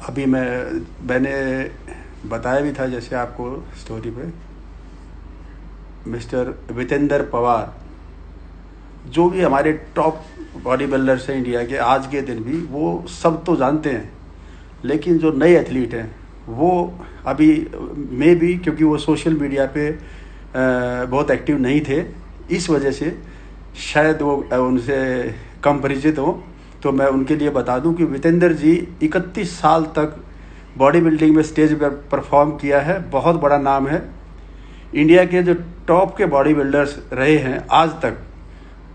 अभी मैंने बताया भी था जैसे आपको स्टोरी पे, मिस्टर वितेंद्र पवार, जो भी हमारे टॉप बॉडी बिल्डर्स हैं इंडिया के आज के दिन भी, वो सब तो जानते हैं, लेकिन जो नए एथलीट हैं वो अभी मे भी, क्योंकि वो सोशल मीडिया पे बहुत एक्टिव नहीं थे, इस वजह से शायद वो उनसे कम परिचित हो। तो मैं उनके लिए बता दूं कि वितेंद्र जी 31 साल तक बॉडी बिल्डिंग में स्टेज पर परफॉर्म किया है, बहुत बड़ा नाम है। इंडिया के जो टॉप के बॉडी बिल्डर्स रहे हैं आज तक,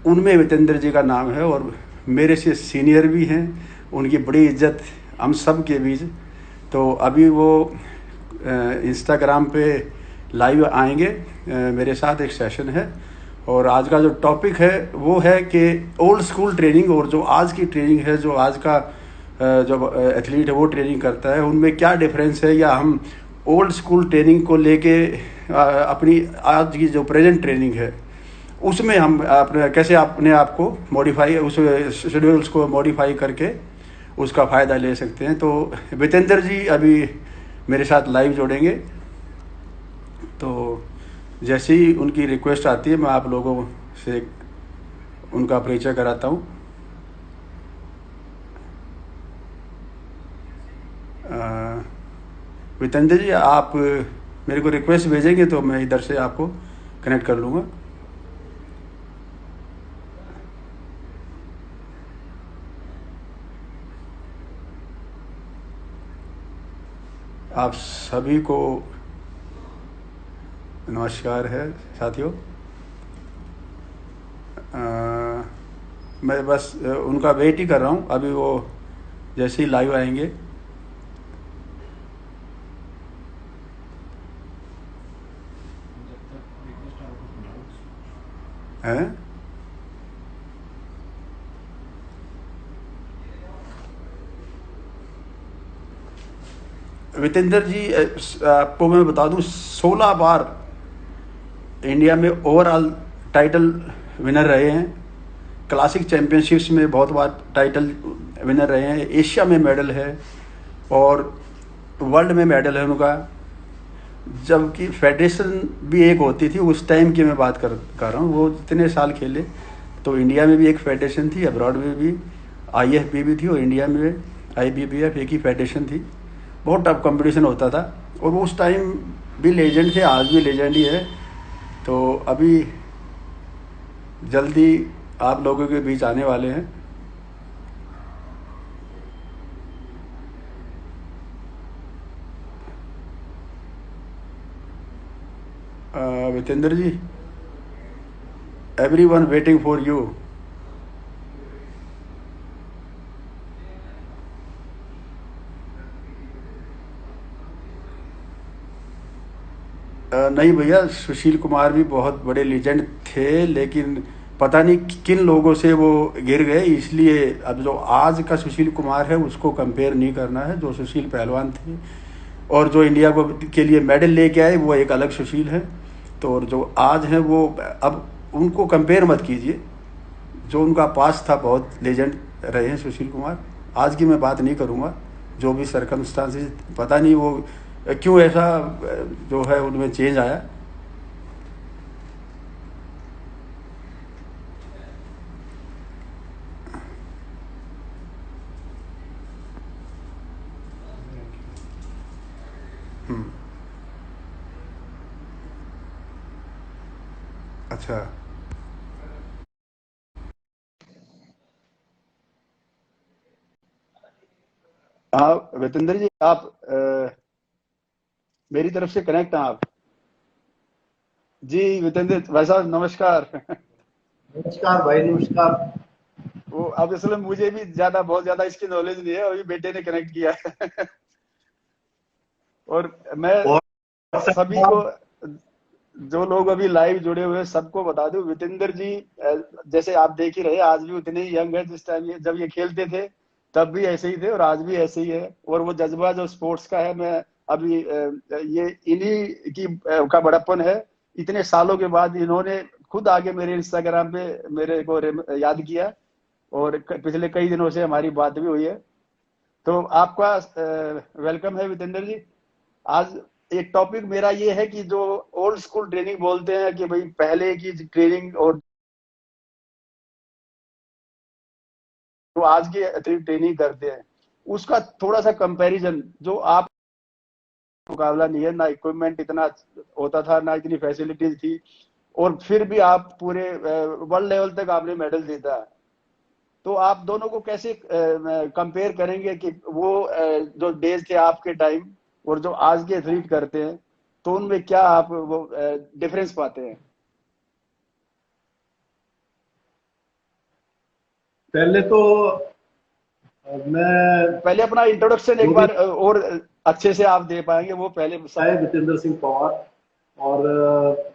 उनमें वितेंद्र जी का नाम है, और मेरे से सीनियर भी हैं, उनकी बड़ी इज्जत हम सब के बीच। तो अभी वो इंस्टाग्राम पे लाइव आएंगे, मेरे साथ एक सेशन है, और आज का जो टॉपिक है वो है कि ओल्ड स्कूल ट्रेनिंग और जो आज की ट्रेनिंग है, जो आज का जो एथलीट है वो ट्रेनिंग करता है, उनमें क्या डिफरेंस है, या हम ओल्ड स्कूल ट्रेनिंग को लेके अपनी आज की जो प्रेजेंट ट्रेनिंग है उसमें हम अपने कैसे अपने आप को मॉडिफाई, उस शेड्यूल्स को मॉडिफाई करके उसका फ़ायदा ले सकते हैं। तो वितेंद्र जी अभी मेरे साथ लाइव जोड़ेंगे, तो जैसे ही उनकी रिक्वेस्ट आती है मैं आप लोगों से उनका परिचय कराता हूँ। वितेंद्र जी, आप मेरे को रिक्वेस्ट भेजेंगे तो मैं इधर से आपको कनेक्ट कर लूँगा। आप सभी को नमस्कार है साथियों। मैं बस उनका वेट ही कर रहा हूँ, अभी वो जैसे ही लाइव आएंगे। हैं वितेंद्र जी, आपको मैं बता दूं 16 बार इंडिया में ओवरऑल टाइटल विनर रहे हैं, क्लासिक चैम्पियनशिप्स में बहुत बार टाइटल विनर रहे हैं, एशिया में मेडल है और वर्ल्ड में मेडल है उनका। जबकि फेडरेशन भी एक होती थी उस टाइम की मैं बात कर रहा हूँ, वो जितने साल खेले, तो इंडिया में भी एक फेडरेशन थी, अब्रॉड में भी IFB भी थी, और इंडिया में IBBF एक ही फेडरेशन थी। बहुत टफ कंपटीशन होता था, और वो उस टाइम भी लेजेंड थे, आज भी लेजेंड ही है। तो अभी जल्दी आप लोगों के बीच आने वाले हैं। वितेंद्र जी, एवरीवन वेटिंग फॉर यू। नहीं भैया, सुशील कुमार भी बहुत बड़े लीजेंड थे, लेकिन पता नहीं किन लोगों से वो गिर गए, इसलिए अब जो आज का सुशील कुमार है उसको कंपेयर नहीं करना है। जो सुशील पहलवान थे और जो इंडिया को के लिए मेडल लेके आए वो एक अलग सुशील है। तो और जो आज हैं वो, अब उनको कंपेयर मत कीजिए। जो उनका पास था, बहुत लेजेंड रहे हैं सुशील कुमार। आज की मैं बात नहीं करूँगा, जो भी सरकमस्टांसेस, पता नहीं वो क्यों ऐसा जो है उनमें चेंज आया। हम्म, अच्छा। हाँ वितेंद्र जी, आप मेरी तरफ से कनेक्ट हैं आप। जी वितेंद्र भाई साहब, नमस्कार। नमस्कार भाई, नमस्कार। वो अब असल में मुझे भी बहुत ज्यादा इसकी नॉलेज नहीं है, अभी बेटे ने कनेक्ट किया है। और मैं और सभी को, जो लोग अभी लाइव जुड़े हुए हैं, सबको बता दूं, वितेंद्र जी जैसे आप देख ही रहे, आज भी उतने ही यंग है जिस टाइम जब ये खेलते थे, तब भी ऐसे ही थे और आज भी ऐसे ही है। और वो जज्बा जो स्पोर्ट्स का है, मैं अभी ये इन्हीं की का बड़प्पन है। इतने सालों के बाद इन्होंने खुद आगे मेरे इंस्टाग्राम पे मेरे को याद किया, और पिछले कई दिनों से हमारी बात भी हुई है। तो आपका वेलकम है वितेंद्र जी। आज एक टॉपिक मेरा ये है कि जो ओल्ड स्कूल ट्रेनिंग बोलते हैं कि भाई पहले की ट्रेनिंग और जो आज की ट्रेनिंग करते हैं उसका थोड़ा सा कंपैरिजन, जो आप मुकाबला नहीं है, ना इक्विपमेंट इतना होता था, ना इतनी फैसिलिटीज थी, और फिर भी आप पूरे वर्ल्ड लेवल तक आपने मेडल जीता। तो आप दोनों को कैसे कंपेयर करेंगे कि वो जो डेज थे आपके टाइम और जो आज के एथलीट करते हैं, तो उनमें क्या आप वो डिफरेंस पाते हैं? पहले तो मैं पहले अपना इंट्रोडक्शन एक जो भी बार और अच्छे से आप दे पाएंगे वो पहले है वितेंद्र सिंह पवार। और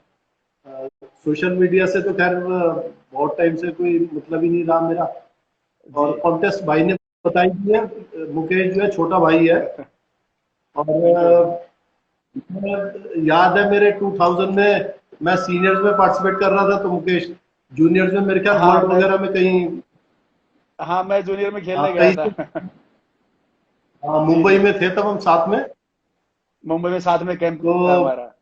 सोशल मीडिया से तो खैर बहुत टाइम से कोई मतलब ही नहीं रहा मेरा। जी। और कॉन्टेस्ट भाई ने बताई दिया, मुकेश जो है छोटा भाई है। और थैंक यू। याद है मेरे 2000 में मैं सीनियर्स में पार्टिसिपेट कर रहा था, तो मुकेश जूनियर्स में मेरे ख्याल हाँ वर्ल्ड मैं वगैरह में कहीं हाँ मैं जूनियर में खेलने गया कहीं था। से जी मुंबई जी। में थे तब हम साथ में। मुंबई में साथ में कैंप तो था हमारा।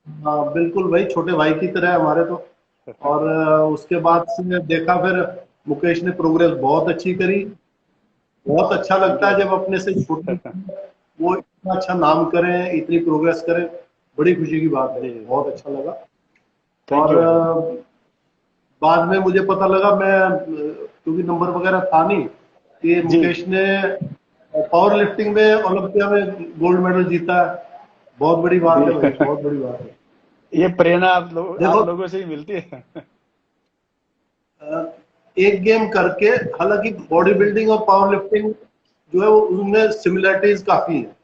हाँ बिल्कुल भाई, छोटे भाई की तरह है हमारे तो। और उसके बाद से देखा फिर मुकेश ने प्रोग्रेस बहुत अच्छी करी। बहुत अच्छा थैंक लगता यू। है जब अपने से छोटे वो इतना अच्छा नाम करें, इतनी प्रोग्रेस करें। बड़ी खुशी की बात है, जी। बहुत अच्छा लगा। थैंक और यू भाई। बाद में मुझे पता लगा, मैं क्योंकि नंबर वगैरह था नहीं, कि जी। मुकेश ने पावर लिफ्टिंग में ओलंपिया में गोल्ड मेडल जीता है। बहुत बड़ी बात है जी। भाई, बहुत बड़ी बात है। ये प्रेरणा आप देखो, लोगों से ही मिलती है। एक गेम करके, हालांकि बॉडी बिल्डिंग और पावर लिफ्टिंग जो है वो उनमें सिमिलरिटीज काफी है।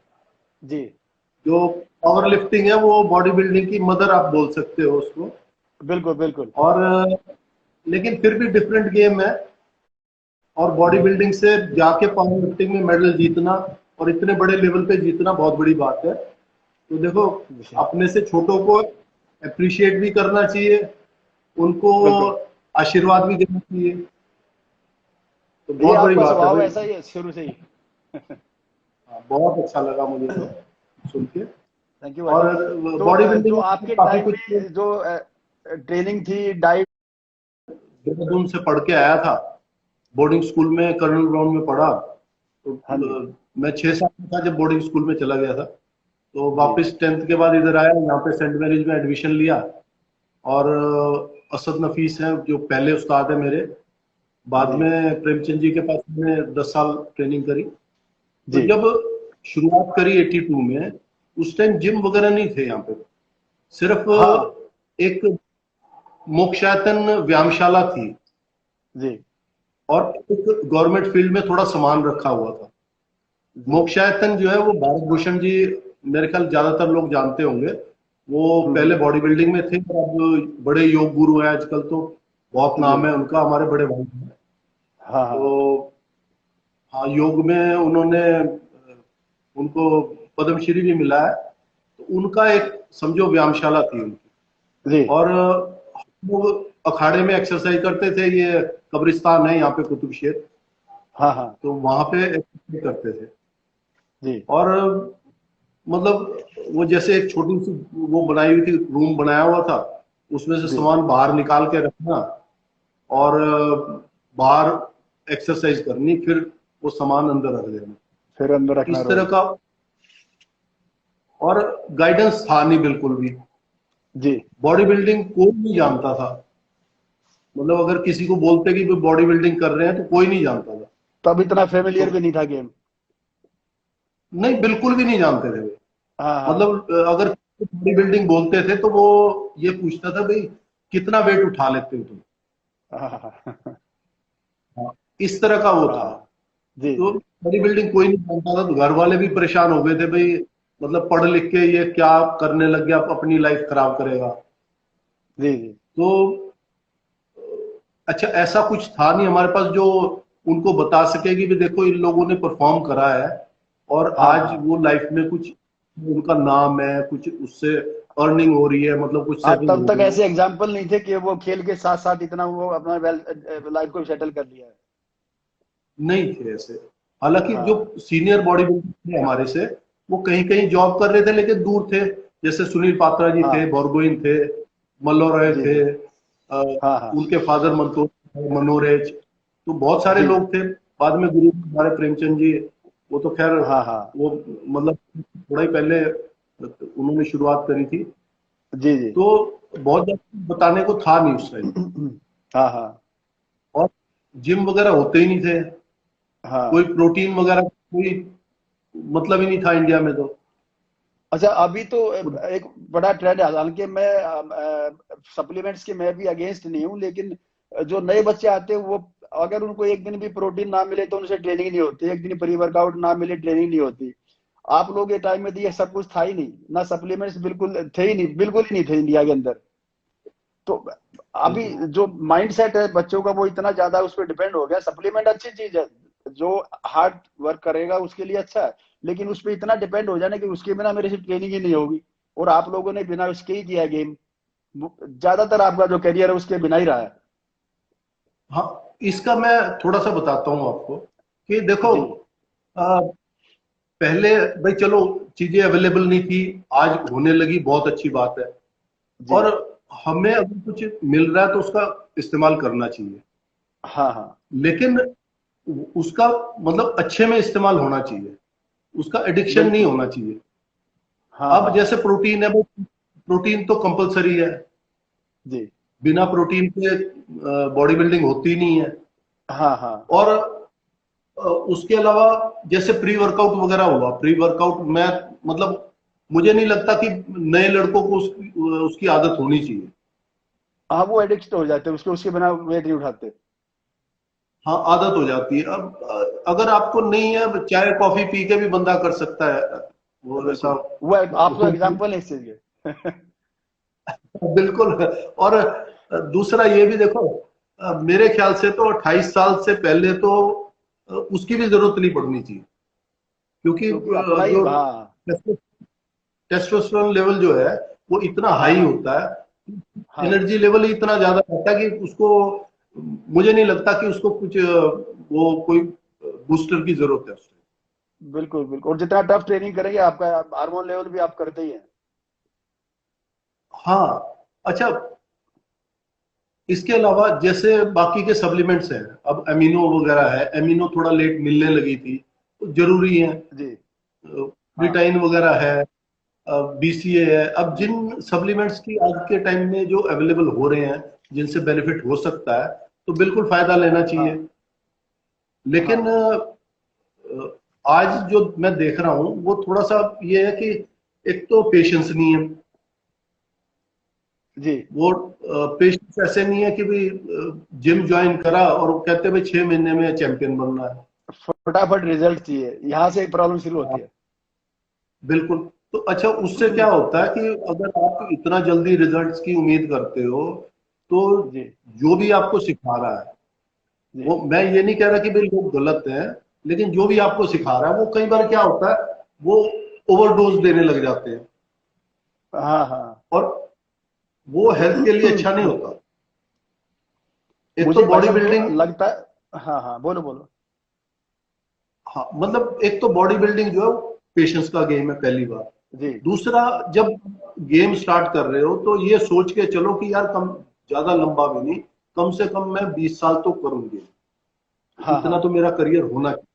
जी। जो पावर लिफ्टिंग है वो बॉडी बिल्डिंग की मदर आप बोल सकते हो उसको। बिल्कुल बिल्कुल। और लेकिन फिर भी डिफरेंट गेम है। और बॉडी जी बिल्डिंग से जाके पावर लिफ्टिंग में मेडल जीतना और इतने बड़े लेवल पे जीतना बहुत बड़ी बात है। तो देखो, जी। अपने से छोटों को अप्रिशिएट भी करना चाहिए, उनको बिल्कुल। आशीर्वाद भी देना चाहिए। तो ये बहुत बड़ी आपका बात है स्वभाव भाई। ऐसा ही है शुरू से ही। हाँ, बहुत अच्छा लगा मुझे तो सुन के। थैंक यू भाई। और तो बॉडी जो बिल्डिंग आपके काफी टाइम कुछ में जो ट्रेनिंग थी, डाइट। देहरादून से पढ़ के आया था, बोर्डिंग स्कूल में कर्नल ग्राउंड में पढ़ा। तो हाँ जी। मैं 6 साल का था जब बोर्डिंग स्कूल में चला गया था। तो जी वापस 10th के बाद इधर आया, यहाँ पे सेंट मैरिज में एडमिशन लिया। और असद नफीस हैं जो पहले उस्ताद है मेरे। बाद जी। में प्रेमचंद जी के पास मैंने 10 साल ट्रेनिंग करी। तो जी। जब शुरुआत करी 82 में, उस टाइम जिम वगैरह नहीं थे यहाँ पे। सिर्फ हाँ एक मोक्षायतन व्यायामशाला थी, जी। और एक गवर्नमेंट फील्ड में थोड़ा सामान रखा हुआ था। जी। मोक्षायतन जो है वो भारत भूषण जी, मेरे ख्याल ज्यादातर लोग जानते होंगे। वो पहले हम्म। बॉडी बिल्डिंग में थे, और अब बड़े योग गुरु हैं आजकल तो। बहुत जी। नाम है उनका, हमारे बड़े भाई हैं। हाँ हाँ। तो हाँ, योग में उन्होंने उनको पद्मश्री भी मिला है। तो उनका एक समझो व्यायामशाला थी उनकी। जी। और हम लोग अखाड़े में एक्सरसाइज करते थे। ये कब्रिस्तान है यहाँ पे, कुतुब शेख। हाँ हाँ। तो वहां पे एक्सरसाइज करते थे। जी और मतलब वो जैसे एक छोटी सी वो बनाई हुई थी, रूम बनाया हुआ था। उसमें से जी। सामान बाहर निकाल के रखना, और बाहर एक्सरसाइज करनी, फिर वो सामान अंदर रख देना। फिर अंदर रखना इस तरह रोज। का। और गाइडेंस था नहीं बिल्कुल भी। जी। बॉडी बिल्डिंग कोई नहीं जानता था। मतलब अगर किसी को बोलते कि बॉडी बिल्डिंग कर रहे हैं, तो कोई नहीं जानता था। तब इतना तो फेमिलियर भी नहीं था गेम। नहीं, बिल्कुल भी नहीं जानते थे वो। हाँ हाँ। मतलब अगर बॉडी बिल्डिंग बोलते थे तो वो ये पूछता था, भाई कितना वेट उठा लेते हो तुम। हाँ हाँ। हाँ, इस तरह का वो था। हाँ। जी तो जी। बॉडी बिल्डिंग कोई नहीं जानता था, तो घर वाले भी परेशान हो गए थे भाई। मतलब पढ़ लिख के ये क्या करने लग गया, अपनी लाइफ खराब करेगा। जी जी। तो अच्छा, ऐसा कुछ था नहीं हमारे पास जो उनको बता सके कि भी देखो इन लोगों ने परफॉर्म करा है, और हाँ आज हाँ। वो लाइफ में कुछ उनका नाम है, कुछ उससे अर्निंग हो रही है, मतलब कुछ हाँ सेटिंग तब हो तक गई है। ऐसे एग्जाम्पल नहीं थे कि वो खेल के साथ साथ इतना वो अपना वेल लाइफ को सेटल कर लिया है। नहीं थे ऐसे। हालांकि हाँ जो सीनियर बॉडी बिल्डर थे हमारे से, वो कहीं कहीं जॉब कर रहे थे लेकिन दूर थे। जैसे सुनील पात्रा जी थे, हाँ बोरगोइन थे, मल्लो राय जी थे, जी हाँ हाँ उनके फादर मनोरेज, तो बहुत सारे जी लोग थे। बाद में गुरु हमारे प्रेमचंद जी, वो तो खैर, हाँ हाँ वो मतलब थोड़ा ही पहले उन्होंने शुरुआत करी थी, जी जी तो बहुत ज्यादा बताने को था नहीं उस टाइम। हाँ हाँ और जिम वगैरह होते ही नहीं थे, कोई हाँ। प्रोटीन वगैरह कोई मतलब ही नहीं था इंडिया में तो। अच्छा, अभी तो एक बड़ा ट्रेंड है, हालांकि मैं सप्लीमेंट्स के मैं भी अगेंस्ट नहीं हूँ, लेकिन जो नए बच्चे आते हैं वो, अगर उनको एक दिन भी प्रोटीन ना मिले तो उनसे ट्रेनिंग नहीं होती, एक दिन प्री वर्कआउट ना मिले ट्रेनिंग नहीं होती। आप लोग के टाइम में तो ये सब कुछ था ही नहीं ना, सप्लीमेंट्स बिल्कुल थे ही नहीं, बिल्कुल ही नहीं थे इंडिया के अंदर। तो अभी बिल्कुल। जो माइंड सेट है बच्चों का वो इतना ज्यादा उस पर डिपेंड हो गया। सप्लीमेंट अच्छी चीज है, जो हार्ड वर्क करेगा उसके लिए अच्छा है, लेकिन उस पर इतना डिपेंड हो जाना कि उसके बिना मेरे से ट्रेनिंग ही नहीं होगी। और आप लोगों ने बिना उसके ही किया गेम, ज्यादातर आपका जो करियर है उसके बिना ही रहा है। हाँ, इसका मैं थोड़ा सा बताता हूँ आपको कि देखो, जी आ, पहले भाई चलो चीजें अवेलेबल नहीं थी, आज होने लगी, बहुत अच्छी बात है। जी और हमें अगर कुछ मिल रहा है तो उसका इस्तेमाल करना चाहिए, हाँ हाँ लेकिन उसका मतलब अच्छे में इस्तेमाल होना चाहिए, उसका एडिक्शन नहीं बिल्कुल। होना चाहिए। हाँ अब हाँ जैसे प्रोटीन है, वो प्रोटीन तो कंपलसरी है, जी बिना प्रोटीन के बॉडी बिल्डिंग होती नहीं है। हाँ हाँ और उसके अलावा जैसे प्री वर्कआउट वगैरह हुआ, प्री वर्कआउट में मतलब मुझे नहीं लगता कि नए लड़कों को उसकी आदत होनी चाहिए। हाँ, वो एडिक्ट हो जाते हैं उसके, उसके बिना वेट नहीं उठाते। हाँ, आदत हो जाती है। अब अगर आपको नहीं है, चाय कॉफी पी के भी बंदा कर सकता है वो ऐसा। बिल्कुल, वो आप तो एग्जाम्पल है इस चीज के। बिल्कुल। और दूसरा ये भी देखो, मेरे ख्याल से तो 28 साल से पहले तो उसकी भी जरूरत नहीं पड़नी चाहिए, क्योंकि क्योंकि अपना ही, जो हाँ टेस्टोस्टेरोन लेवल जो है वो इतना हाँ हाई हाँ होता है, हाँ एनर्जी लेवल ही इतना ज्यादा रहता है कि उसको, मुझे नहीं लगता कि उसको कुछ वो कोई बूस्टर की जरूरत है उसको। बिल्कुल बिल्कुल। और जितना टफ ट्रेनिंग करेंगे आपका हार्मोन लेवल भी आप करते ही हैं। हाँ। अच्छा, इसके अलावा जैसे बाकी के सप्लीमेंट्स हैं, अब अमीनो वगैरह है, अमीनो थोड़ा लेट मिलने लगी थी, तो जरूरी है। जी हाँ ब्रिटाइन वगैरह है, बीसीए है। अब जिन सप्लीमेंट्स की आज के टाइम में जो अवेलेबल हो रहे हैं, जिनसे बेनिफिट हो सकता है, तो बिल्कुल फायदा लेना चाहिए। हाँ लेकिन हाँ आज जो मैं देख रहा हूँ वो थोड़ा सा ये है कि एक तो पेशेंस नहीं है, जी। वो पेशेंस ऐसे नहीं है कि भाई जिम ज्वाइन करा और वो कहते हैं भाई 6 महीने में चैंपियन बनना है। फटाफट रिजल्ट चाहिए, यहाँ से प्रॉब्लम शुरू होती हाँ, है। बिल्कुल। तो अच्छा, उससे क्या होता है कि अगर आप इतना जल्दी रिजल्ट्स की उम्मीद करते हो, तो जी जो भी आपको सिखा रहा है, जी वो, मैं ये नहीं कह रहा कि भाई लोग गलत हैं, लेकिन जो भी आपको सिखा रहा है वो कई बार क्या होता है, वो ओवरडोज देने लग जाते हैं, हाँ हाँ। और वो हेल्थ के लिए अच्छा नहीं होता। एक तो मुझे भाई बॉडी साहब जो बिल्डिंग, लगता है, हाँ हाँ बोलो बोलो। हाँ मतलब एक तो बॉडी बिल्डिंग जो है पेशेंस का गेम है, पहली बात। जी दूसरा, जब गेम स्टार्ट कर रहे हो तो ये सोच के चलो कि यार कम, ज्यादा लंबा भी नहीं, कम से कम मैं 20 साल तो करूंगी, हाँ इतना हाँ तो मेरा करियर होना चाहिए।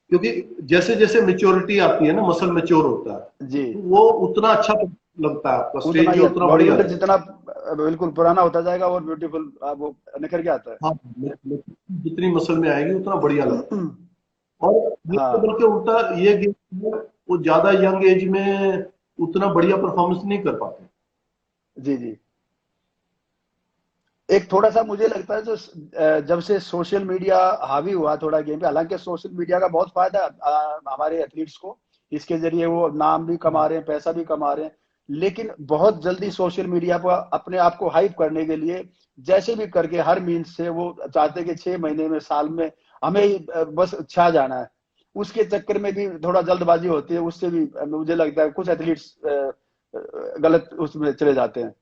क्योंकि जैसे जैसे मेच्योरिटी आती है ना, मसल मेच्योर होता है, जी। तो वो उतना अच्छा लगता है, आपका उतना स्टेज ही जो उतना बॉडी बढ़िया बिल्डर लगता है। जितना बिल्कुल पुराना होता जाएगा और ब्यूटीफुल वो निखर के आता है। हाँ, जितनी मसल में आएगी उतना बढ़िया लगता है। और ये तो हाँ बल्कि उल्टा, ये गेम वो ज्यादा यंग एज में उतना बढ़िया परफॉर्मेंस नहीं कर पाते। जी जी। एक थोड़ा सा मुझे लगता है जो जब से सोशल मीडिया हावी हुआ थोड़ा गेम पे, हालांकि सोशल मीडिया का बहुत फायदा है हमारे एथलीट्स को, इसके जरिए वो नाम भी कमा रहे हैं, पैसा भी कमा रहे हैं। लेकिन बहुत जल्दी सोशल मीडिया पर अपने आप को हाइप करने के लिए जैसे भी करके हर मीन्स से वो चाहते हैं कि 6 महीने में, साल में हमें ही बस छा जाना है। उसके चक्कर में भी थोड़ा जल्दबाजी होती है, उससे भी मुझे लगता है कुछ एथलीट्स गलत उसमें चले जाते हैं।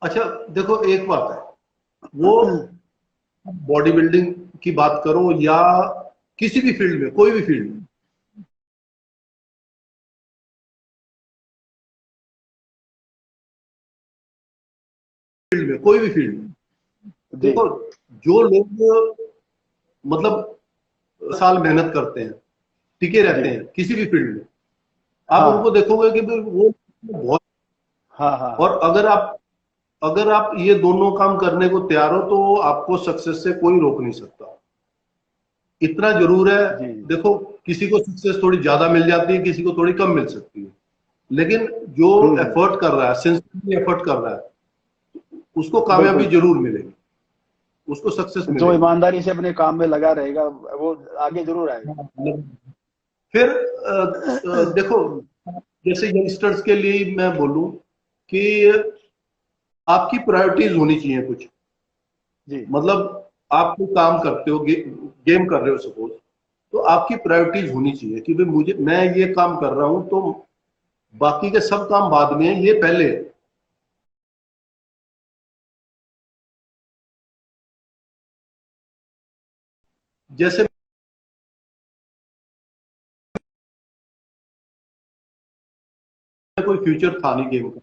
अच्छा, देखो एक बात है, वो बॉडी बिल्डिंग की बात करो या किसी भी फील्ड में, कोई भी फील्ड में जी देखो, जो लोग मतलब साल मेहनत करते हैं, टिके रहते जी। हैं किसी भी फील्ड में, आप उनको हाँ देखोगे कि भाई वो बहुत। हाँ हाँ और हाँ। अगर आप ये दोनों काम करने को तैयार हो तो आपको सक्सेस से कोई रोक नहीं सकता। इतना जरूर है, जी देखो, किसी को सक्सेस थोड़ी ज्यादा मिल जाती है, किसी को थोड़ी कम मिल सकती है, लेकिन जो हम्म। एफर्ट कर रहा है, सिंसियरली एफर्ट कर रहा है, उसको कामयाबी बिल्कुल। जरूर मिलेगी, उसको सक्सेस जो मिलेगी। ईमानदारी से अपने काम में लगा रहेगा वो आगे जरूर आएगा। फिर देखो, जैसे यंगस्टर्स के लिए मैं बोलूं कि आपकी प्रायोरिटीज होनी चाहिए कुछ। जी मतलब आप कोई काम करते हो, गेम कर रहे हो सपोज, तो आपकी प्रायोरिटीज होनी चाहिए कि भाई मुझे, मैं ये काम कर रहा हूं तो बाकी के सब काम बाद में है, ये पहले है। जैसे कोई फ्यूचर था नहीं गेम का,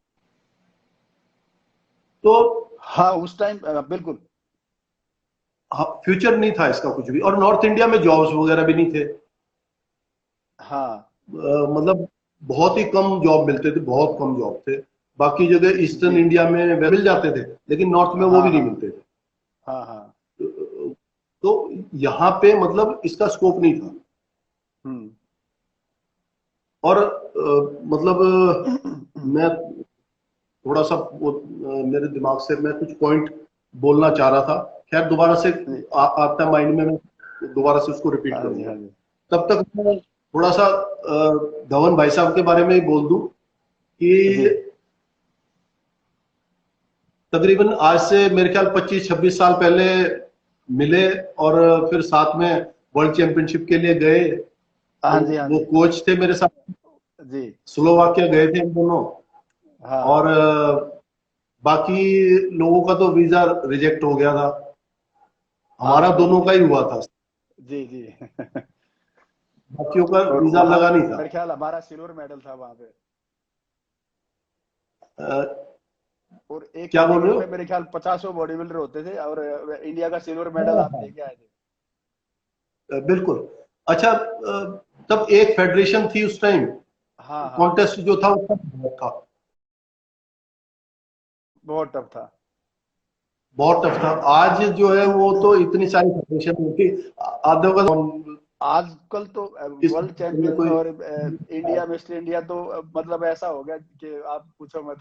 तो हाँ उस टाइम बिल्कुल। फ्यूचर नहीं था इसका कुछ भी, और नॉर्थ इंडिया में जॉब्स वगैरह भी नहीं थे। हाँ मतलब बहुत ही कम जॉब मिलते थे, बहुत कम जॉब थे। बाकी जगह ईस्टर्न जी इंडिया में मिल जाते थे, लेकिन नॉर्थ में वो हाँ भी नहीं हाँ मिलते थे। हाँ हाँ। तो यहाँ पे मतलब इसका स्कोप नहीं था। हम्म। और मतलब मैं थोड़ा सा मेरे दिमाग से मैं कुछ पॉइंट बोलना चाह रहा था, खैर दोबारा से जी आता माइंड में, मैं दोबारा से उसको रिपीट हाँ जी करूंगा। हाँ जी तब तक मैं थोड़ा सा धवन भाई साहब के बारे में ही बोल दूं जी। कि तकरीबन आज से मेरे ख्याल 25-26 साल पहले मिले, और फिर साथ में वर्ल्ड चैंपियनशिप के लिए गए। हाँ तो जी हाँ वो जी कोच थे मेरे साथ, जी। स्लोवाकिया गए थे हम दोनों। हाँ और हाँ। बाकी लोगों का तो वीजा रिजेक्ट हो गया था, हाँ हमारा दोनों का बिल्कुल। ही हुआ था, जी जी। बाकियों का और वीजा वहां लगा पे नहीं था। मेरे ख्याल हमारा सिल्वर मेडल था वहां पे। अ, और एक क्या बोल रहे कैटेगरी हो? में मेरे ख्याल 50 बॉडी बिल्डर होते थे और इंडिया का सिल्वर मेडल हाँ आप हाँ, लेके आए थे। बिल्कुल। अच्छा, तब एक फेडरेशन थी उस टाइम, हाँ हाँ। कॉन्टेस्ट जो था उसका बहुत था, बहुत टफ था। बहुत टफ था। आज जो है वो तो इतनी सारी फेडरेशन होती, आधे का आजकल तो इस वर्ल्ड में चैंपियन कोई, और इंडिया मिस्टर इंडिया तो मतलब ऐसा हो गया कि आप पूछो मत।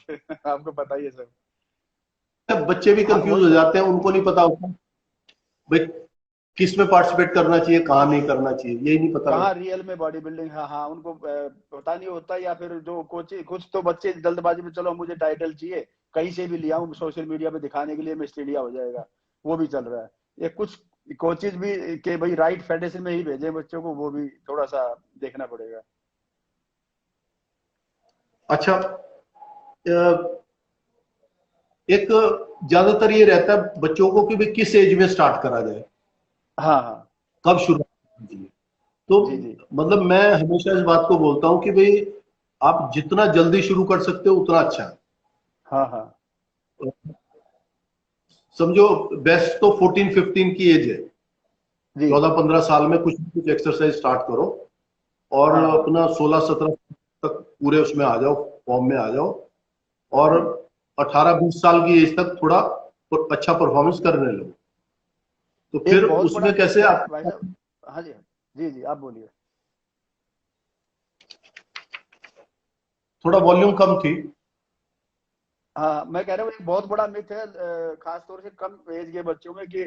आपको पता ही है सब। बच्चे भी हाँ कंफ्यूज वही हो तो। जाते हैं, उनको नहीं पता होता भाई किस में पार्टिसिपेट करना चाहिए, कहाँ नहीं करना चाहिए, यही नहीं पता कहाँ रहता। रियल में बॉडी बिल्डिंग, हाँ हाँ उनको पता नहीं होता, या फिर जो कोच, कुछ तो बच्चे जल्दबाजी में चलो मुझे टाइटल चाहिए कहीं से भी लिया हूँ सोशल मीडिया पे दिखाने के लिए मिस्टर इंडिया हो जाएगा, वो भी चल रहा है। ये कुछ कोचेज भी के भाई राइट फेडरेशन में ही भेजे बच्चों को, वो भी थोड़ा सा देखना पड़ेगा। अच्छा, एक ज्यादातर ये रहता है बच्चों को कि भाई किस एज में स्टार्ट करा जाए, हाँ हाँ। कब शुरू करनी चाहिए। तो जी जी। मतलब मैं हमेशा इस बात को बोलता हूँ कि भाई आप जितना जल्दी शुरू कर सकते हो उतना अच्छा हाँ हाँ। है। समझो, बेस्ट तो 14-15 की एज है, जी 14-15 साल में कुछ कुछ एक्सरसाइज स्टार्ट करो, और हाँ हाँ। अपना 16-17 तक पूरे उसमें आ जाओ, फॉर्म में आ जाओ, और जी 18-20 साल की एज तक थोड़ा अच्छा परफॉर्मेंस करने लो। तो फिर एक बहुत बड़ा उसमें मिथ कैसे है आप, भाई साहब। हाँ जी जी जी आप बोलिए। थोड़ा वॉल्यूम कम थी। हाँ मैं कह रहा हूँ एक बहुत बड़ा मिथ है खास तौर से कम एज के बच्चों में कि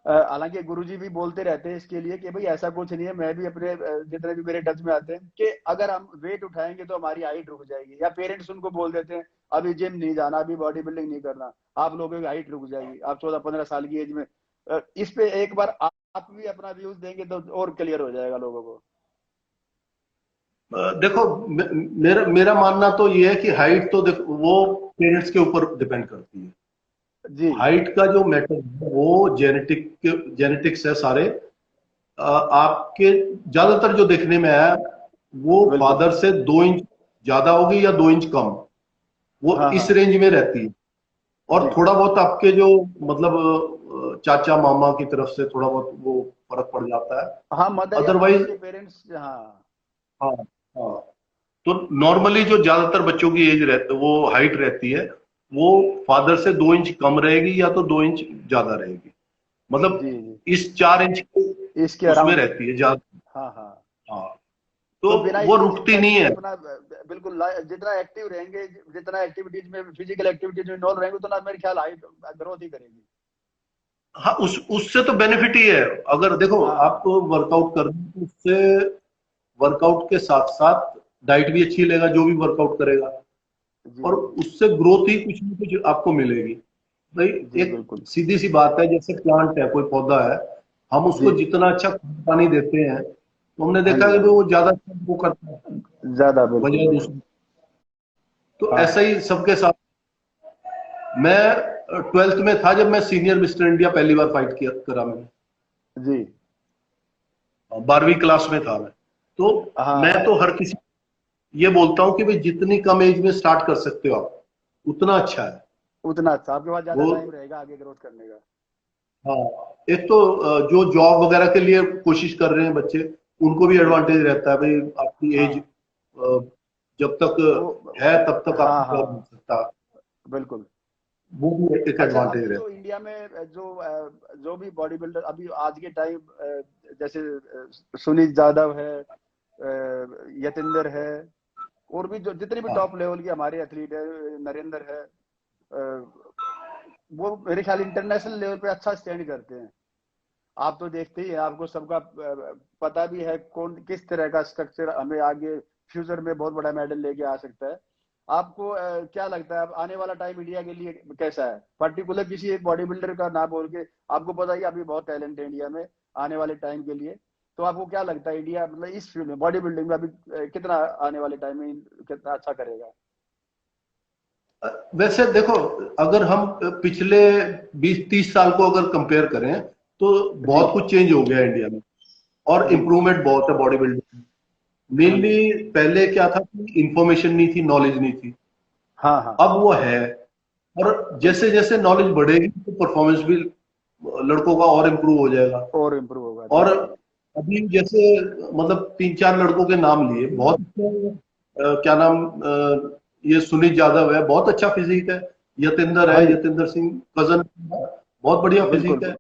हालांकि गुरुजी भी बोलते रहते हैं इसके लिए कि भाई ऐसा कुछ नहीं है, मैं भी अपने जितने भी मेरे टच में आते हैं कि अगर हम वेट उठाएंगे तो हमारी हाइट रुक जाएगी, या पेरेंट्स उनको बोल देते हैं अभी जिम नहीं जाना, अभी बॉडी बिल्डिंग नहीं करना, आप लोगों की हाइट रुक जाएगी आप 14-15 साल की एज में। इस पे एक बार आप भी अपना व्यूज देंगे तो और क्लियर हो जाएगा लोगों को। देखो, मेरा मेरा मानना तो ये है कि हाइट तो देखो वो पेरेंट्स के ऊपर डिपेंड करती है। जी हाइट का जो मैटर है वो जेनेटिक्स है सारे। आपके ज्यादातर जो देखने में आया वो बिल्कुल। फादर से 2 इंच ज्यादा होगी या 2 इंच कम, वो हाँ इस हाँ। रेंज में रहती है। और जी थोड़ा बहुत आपके जो मतलब चाचा मामा की तरफ से थोड़ा बहुत वो फर्क पड़ जाता है। हाँ, मदर या फादर अदरवाइज के पेरेंट्स, हाँ। हाँ हाँ, तो नॉर्मली जो ज्यादातर बच्चों की एज रहती वो हाइट रहती है वो फादर से 2 इंच कम रहेगी या तो 2 इंच ज्यादा रहेगी, जी मतलब जी। इस 4 इंच के इसके उसमें अराउंड। रहती है ज्यादा। हाँ हाँ। हाँ, तो तो बिना वो इसके रुकती चिंता नहीं किए है। अपना बिल्कुल जितना एक्टिव रहेंगे, जितना एक्टिविटीज में, फिजिकल एक्टिविटीज में इन्वॉल्व रहेंगे, उतना मेरे ख्याल हाइट ग्रोथ ही करेगी। हाँ, उससे तो बेनिफिट ही है। अगर देखो हाँ आप हाँ। वर्कआउट कर रहे हैं तो उससे वर्कआउट के साथ साथ डाइट भी अच्छी लेगा जो भी वर्कआउट करेगा, जी और जी। उससे ग्रोथ ही कुछ ना कुछ आपको मिलेगी। भाई जी एक बिल्कुल। सीधी सी बात है, जैसे प्लांट है, कोई पौधा है, हम जी। उसको जितना अच्छा खाद पानी देते हैं तो हमने हाँ देखा जी कि हाँ वो जी। ज्यादा अच्छा वो करता है ज्यादा, बिल्कुल बजाय बिल्कुल। दूसरे। तो हाँ ऐसा हाँ। ही सबके साथ। मैं 12th में था जब मैं सीनियर मिस्टर इंडिया पहली बार फाइट किया करा मैंने, जी। 12वीं क्लास में था मैं। तो हाँ मैं हाँ। तो हर किसी ये बोलता हूँ कि भाई जितनी कम एज में स्टार्ट कर सकते हो आप उतना अच्छा है। उतना अच्छा, आपके पास ज्यादा वो टाइम रहेगा आगे ग्रोथ करने का। हाँ, एक तो जो जॉब वगैरह के लिए कोशिश कर रहे हैं बच्चे, उनको भी जी। एडवांटेज रहता है भाई, आपकी एज हाँ जब तक वो। है तब तक हाँ आपको जॉब मिल हाँ। सकता है। बिल्कुल। वो भी एक अच्छा, एडवांटेज अभी जो रहता इंडिया में जो भी बॉडी बिल्डर अभी आज के टाइम, जैसे सुनील यादव है, यतेंद्र है, और भी जो जितने भी है। हाँ टॉप लेवल के हमारे एथलीट है, नरेंद्र है, वो मेरे ख्याल इंटरनेशनल लेवल पे अच्छा स्टैंड करते हैं। आप तो देखते ही हैं, आपको सबका पता भी है कौन किस तरह का स्ट्रक्चर हमें आगे फ्यूचर में बहुत बड़ा मेडल लेके आ सकता है। आपको क्या लगता है अब आने वाला टाइम इंडिया के लिए कैसा है? पर्टिकुलर किसी एक बॉडी बिल्डर का ना बोल के, आपको पता ही है अभी बहुत टैलेंट है इंडिया में आने वाले टाइम के लिए। तो आपको क्या लगता है इंडिया मतलब इस फील्ड में बॉडी बिल्डिंग में अभी कितना आने वाले टाइम में कितना अच्छा करेगा? वैसे देखो, अगर हम पिछले 20-30 साल को अगर कंपेयर करें तो जी बहुत कुछ चेंज हो गया है इंडिया में, और जी। इम्प्रूवमेंट बहुत है बॉडी बिल्डिंग में। हाँ जी। मेनली पहले क्या था कि इंफॉर्मेशन नहीं थी, नॉलेज नहीं थी। हाँ हाँ। अब वो है, और जैसे बिल्कुल। जैसे नॉलेज बढ़ेगी तो परफॉर्मेंस भी लड़कों का और इम्प्रूव हो जाएगा। और इम्प्रूव होगा, और जी जी। अभी जैसे मतलब 3-4 लड़कों के नाम लिए बहुत अच्छे, क्या नाम, ये सुनील यादव है, बहुत अच्छा फिजिक है। यतेंद्र हाँ है, जी। यतेंद्र सिंह कजन, बहुत बढ़िया बिल्कुल। फिजिक है।